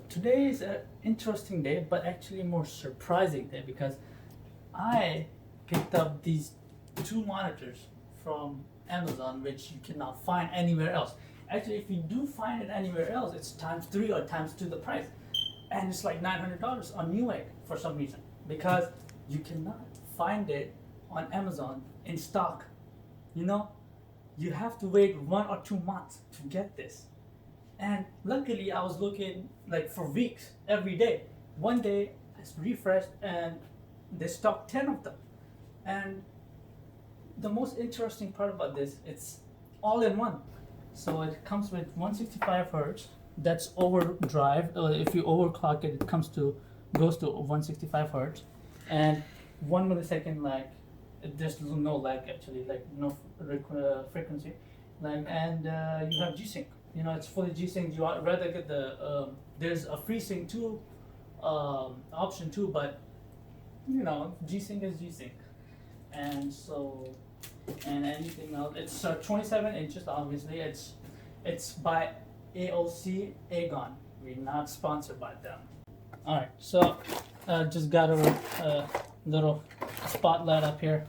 Today is an interesting day, but actually a more surprising day because I picked up these two monitors from Amazon, which you cannot find anywhere else. Actually, if you do find it anywhere else, it's times 3 or times 2 the price, and it's like $900 on Newegg for some reason because you cannot find it on Amazon in stock. You know, you have to wait 1 or 2 months to get this. And luckily, I was looking like for weeks every day. One day, I refreshed and they stocked 10 of them. And the most interesting part about this, it's all in one. So it comes with 165 hertz. That's overdrive. If you overclock it, it goes to 165 hertz, and 1 millisecond lag. There's no lag actually, like no frequency lag, and you have G-Sync. You know, it's fully G-Sync. You rather get the there's a FreeSync too option too, but you know, G-Sync is G-Sync, and so and anything else. It's 27 inches. Obviously, it's by AOC Agon. We're not sponsored by them. All right, so just got a little spotlight up here.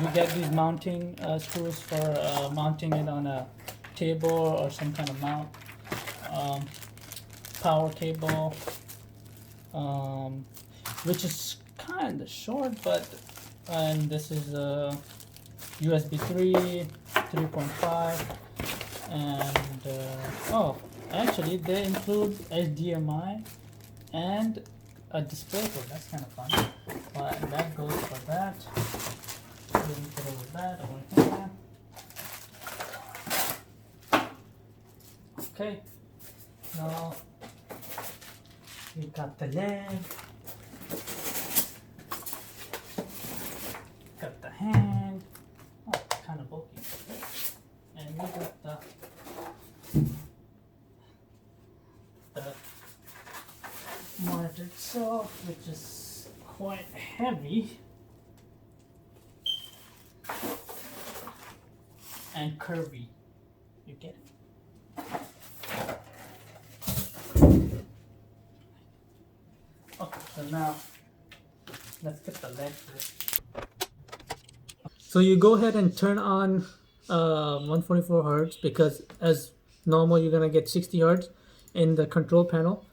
You get these mounting screws for mounting it on a table or some kind of mount. Power cable, which is kind of short, but and this is a USB 3, 3.5, and oh, actually they include HDMI and a display port. That's kind of fun. But that goes for that. So we put over that over here. Okay. Now we got the leg. Got the hand. Oh, kind of bulky. And we got the monitor itself, which is quite heavy and curvy. You get it? Okay, so now let's get the leg first. So you go ahead and turn on 144 hertz because as normal you're gonna get 60 hertz in the control panel,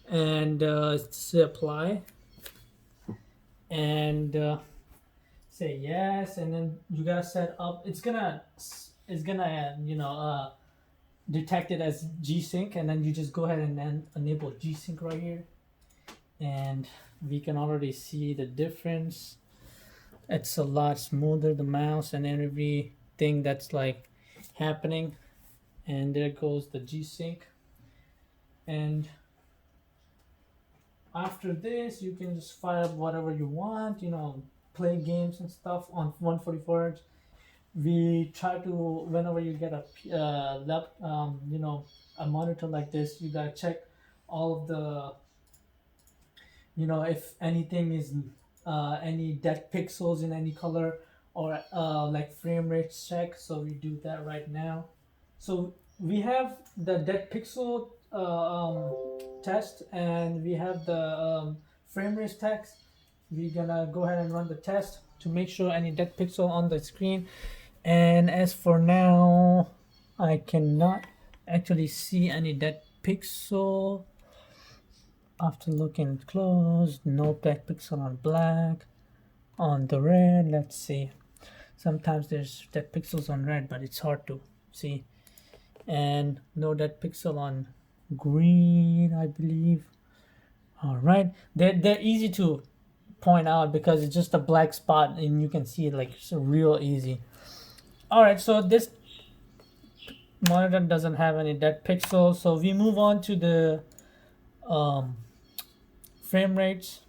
and say apply and say yes, and then you gotta set up. It's gonna detect it as G-Sync, and then you just go ahead and then enable G-Sync right here, and we can already see the difference. It's a lot smoother, the mouse and everything that's like happening. And there goes the G-Sync. And after this, you can just fire up whatever you want, you know, play games and stuff on 144 hertz. We try to, whenever you get a a monitor like this, you gotta check all of the, you know, if anything is any dead pixels in any color, or like frame rate check. So we do that right now. So we have the dead pixel test, and we have the frame rate test. We're gonna go ahead and run the test to make sure any dead pixel on the screen. And as for now, I cannot actually see any dead pixel. After looking close, no black pixel on black. On the red, let's see. Sometimes there's dead pixels on red, but it's hard to see. And no dead pixel on green, I believe. All right, they're easy to point out because it's just a black spot and you can see it like it's real easy. All right, so this monitor doesn't have any dead pixels, so we move on to the frame rates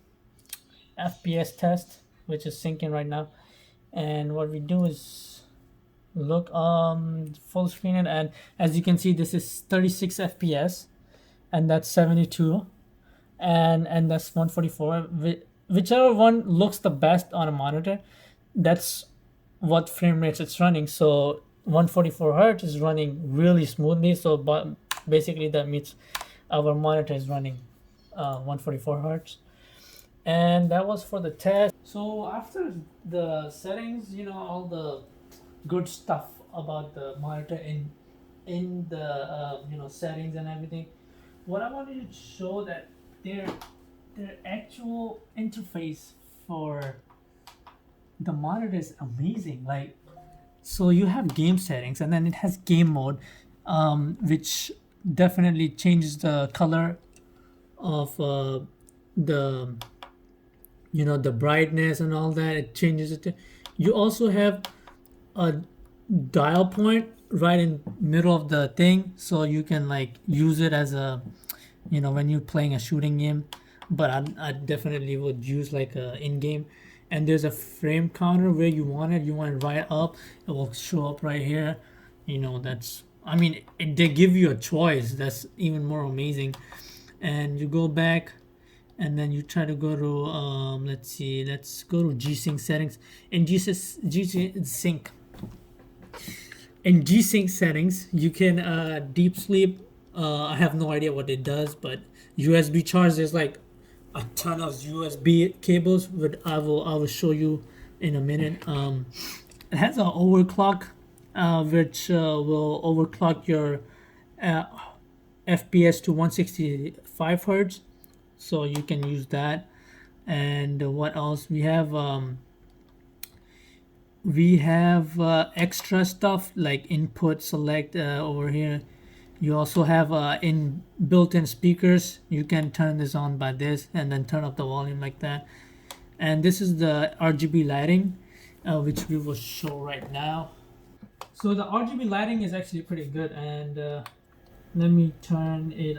FPS test, which is syncing right now. And what we do is look full screen it, and as you can see, this is 36 FPS, and that's 72, and that's 144. Whichever one looks the best on a monitor, that's what frame rates it's running. So 144 hertz is running really smoothly, so but basically that means our monitor is running 144 hertz. And that was for the test. So after the settings, you know, all the good stuff about the monitor in the you know, settings and everything, what I wanted to show that their actual interface for the monitor is amazing. Like, so you have game settings, and then it has game mode, which definitely changes the color of the, you know, the brightness and all that. It changes it. You also have a dial point right in middle of the thing, so you can like use it as a, you know, when you're playing a shooting game. But I definitely would use like a in-game. And there's a frame counter where you want it. You want it right up, it will show up right here. You know, that's, I mean, they give you a choice. That's even more amazing. And you go back, and then you try to go to let's see, let's go to G-Sync settings. In G-Sync settings, you can deep sleep. I have no idea what it does, but USB charge, there's like a ton of USB cables, but I will show you in a minute. It has an overclock, which will overclock your FPS to 165 hertz, so you can use that. And what else we have? We have extra stuff like input select over here. You also have in built-in speakers. You can turn this on by this and then turn up the volume like that. And this is the RGB lighting, which we will show right now. So the RGB lighting is actually pretty good, and let me turn it.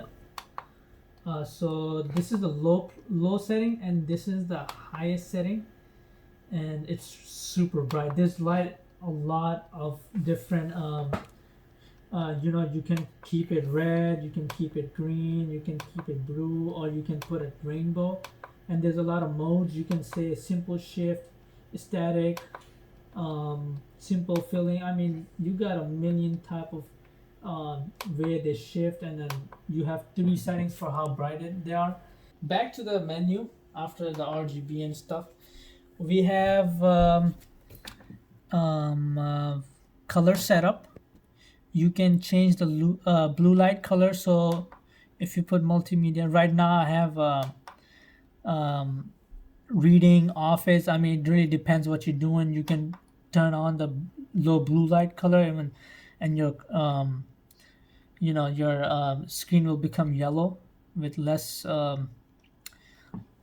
So this is the low setting, and this is the highest setting, and it's super bright. There's light a lot of different you know, you can keep it red, you can keep it green, you can keep it blue, or you can put a rainbow. And there's a lot of modes. You can say simple shift, static, simple filling. I mean, you got a million type of way they shift, and then you have 3 settings for how bright they are. Back to the menu after the RGB and stuff, we have color setup. You can change the blue light color. So if you put multimedia, right now I have reading, office. I mean, it really depends what you're doing. You can turn on the low blue light color, and your you know, your screen will become yellow with less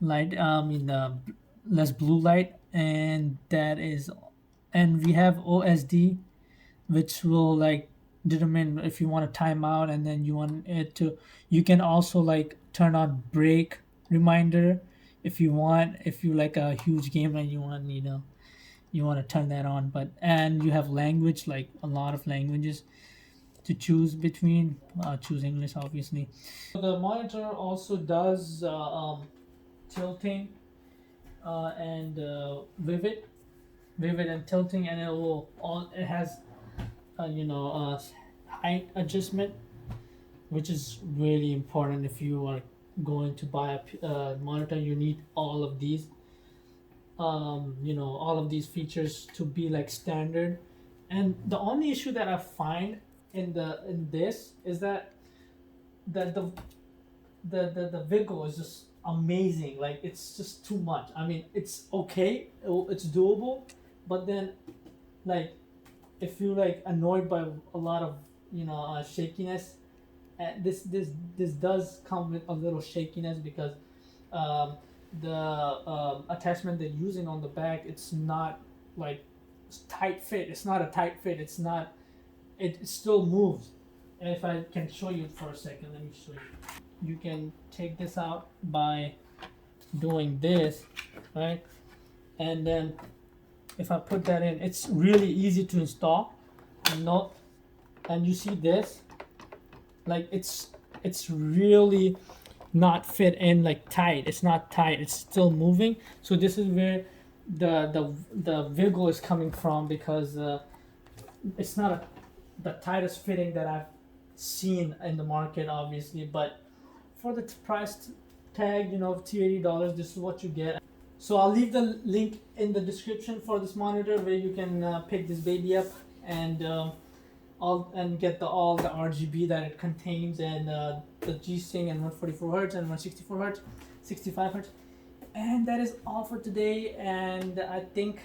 light, less blue light. And that is, and we have OSD, which will like determine if you want to time out, and then you want it to, you can also like turn on break reminder if you want, if you like a huge game and you want, you know, you want to turn that on. But, and you have language, like a lot of languages to choose between. Choose English, obviously. The monitor also does tilting and vivid and tilting, and it has you know, height adjustment, which is really important. If you are going to buy a monitor, you need all of these you know, all of these features to be like standard. And the only issue that I find in this is that the Vigo is just amazing. Like, it's just too much. I mean, it's okay, it's doable, but then like if you like annoyed by a lot of, you know, shakiness, this does come with a little shakiness, because the attachment they're using on the back, it's not like tight fit. It's not a tight fit. It's not. It still moves. And if I can show you for a second, let me show you. You can take this out by doing this, right? And then if I put that in, it's really easy to install. And you see this, like it's really not fit in like tight. It's not tight. It's still moving. So this is where the Vigo is coming from, because it's not the tightest fitting that I've seen in the market, obviously. But for the price tagged, you know, $280. This is what you get. So I'll leave the link in the description for this monitor where you can pick this baby up and get all the RGB that it contains, and the G-Sync and 144 Hz and 164 Hz, 65 Hz. And that is all for today, and I think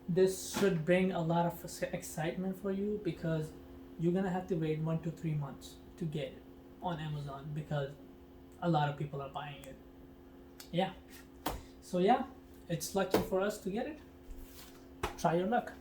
this should bring a lot of excitement for you, because you're gonna have to wait 1 to 3 months to get it on Amazon, because a lot of people are buying it. Yeah, so yeah, it's lucky for us to get it. Try your luck.